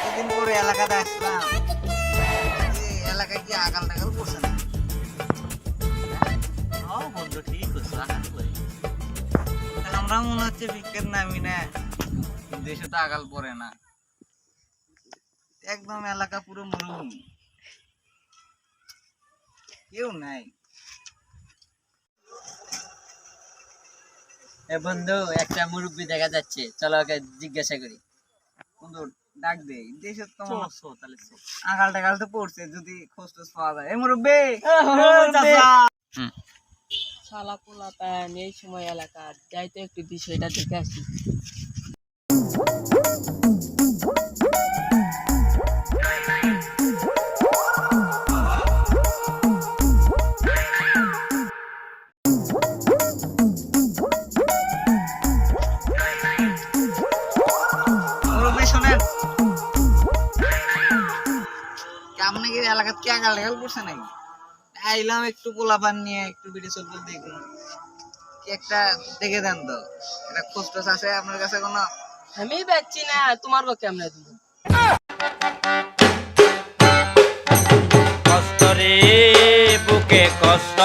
এতদিন পরে এলাকাতে আসলাম, এলাকায় কি আকাল টাকাল পড়ছে না? বন্ধু ঠিক আছে, আকাল করে আমরা মনে হচ্ছে বিকেট নামি না, দেশে তো আকাল পড়ে না, একদম এলাকা পুরো মরুভূমি, কেউ নাই। বন্ধু একটা মুরব্বি দেখা যাচ্ছে, চলো ওকে জিজ্ঞাসা করি। বন্ধু ডাক দে, দেশে তো তাহলে আকাল টাকাল তো পড়ছে, যদি খোঁজ টোজ পাওয়া যায়। এই মুরব্বি, শালা পোলা প্যান এই সময় এলাকার যাই তো একটু বিষয়টা দেখে আসি। মুরব্বি শোনেন, আপনি কি এলাকাতে কি আকাল টাকাল পড়ছে নাকি? আইলাম একটু পোলাপান নিয়ে, একটু ভিডিও চলতে দেখুন, কি একটা দেখে দেন তো, একটা খোঁজ টোজ আছে আপনার কাছে কোনো? আমি বেচছি না, তোমার বা কেমনে তুমি? কষ্ট রে বুকে কষ্ট